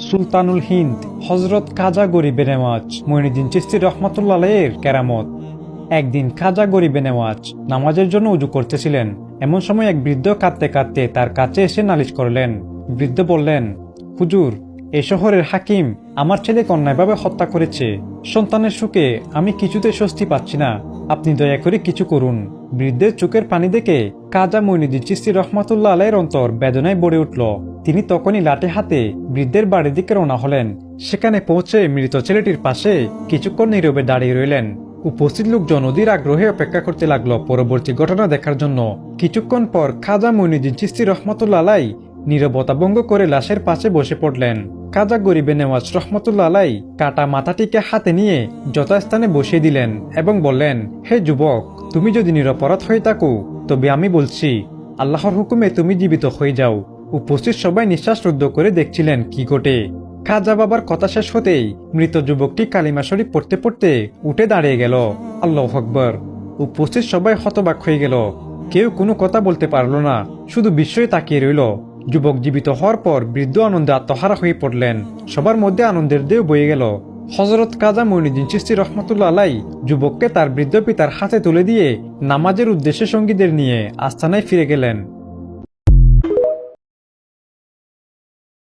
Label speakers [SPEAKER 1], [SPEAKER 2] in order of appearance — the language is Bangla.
[SPEAKER 1] সুলতানুল হিন্দ হযরত খাজা গরিবে নেওয়াজ মঈনুদ্দিন চিশতি রহমাতুল্লাহ আলাইহির কেরামত। একদিন খাজা গরিবে নেওয়াজ নামাজের জন্য উজু করতেছিলেন। এমন সময় এক বৃদ্ধ কাঁদতে কাঁদতে তার কাছে এসে নালিশ করলেন। বৃদ্ধ বললেন, হুজুর, এ শহরের হাকিম আমার ছেলেকে অন্যায়ভাবে হত্যা করেছে। সন্তানের সুখে আমি কিছুতে স্বস্তি পাচ্ছি না, আপনি দয়া করে কিছু করুন। বৃদ্ধের চোখের পানি দেখে খাজা মঈনুদ্দিন চিশতি রহমাতুল্লাহ আলাইহির অন্তর বেদনায় ভরে উঠল। তিনি তখনই লাঠি হাতে বৃদ্ধের বাড়ির দিকে রওনা হলেন। সেখানে পৌঁছে মৃত ছেলেটির পাশে কিছুক্ষণ নীরবে দাঁড়িয়ে রইলেন। উপস্থিত লোকজন অধীর আগ্রহে অপেক্ষা করতে লাগলো পরবর্তী ঘটনা দেখার জন্য। কিছুক্ষণ পর খাজা মঈনুদ্দিন চিশতি রহমাতুল্লাহ আলাইহি নীরবতা ভঙ্গ করে লাশের পাশে বসে পড়লেন। খাজা গরিবে নেওয়াজ রহমাতুল্লাহ আলাইহি কাটা মাথাটিকে হাতে নিয়ে যথাস্থানে বসিয়ে দিলেন এবং বললেন, হে যুবক, তুমি যদি নিরপরাধ হয়ে থাকো তবে আমি বলছি আল্লাহর হুকুমে তুমি জীবিত হয়ে যাও। উপস্থিত সবাই নিঃশ্বাস রুদ্ধ করে দেখছিলেন কি ঘটে। খাজা বাবার কথা শেষ হতেই মৃত যুবকটি কালিমা শরীফ পড়তে পড়তে উঠে দাঁড়িয়ে গেল। আল্লাহু আকবার। উপস্থিত সবাই হতবাক হয়ে গেল। কেউ কোনো কথা বলতে পারল না, শুধু বিস্ময়ে তাকিয়ে রইল। যুবক জীবিত হওয়ার পর বৃদ্ধ আনন্দে আত্মহারা হয়ে পড়লেন। সবার মধ্যে আনন্দের ঢেউ বয়ে গেল। হযরত খাজা মঈনুদ্দিন চিশতি রহমাতুল্লাহ আলাইহি যুবককে তার বৃদ্ধ পিতার হাতে তুলে দিয়ে নামাজের উদ্দেশ্যে সঙ্গীদের নিয়ে আস্তানায় ফিরে গেলেন।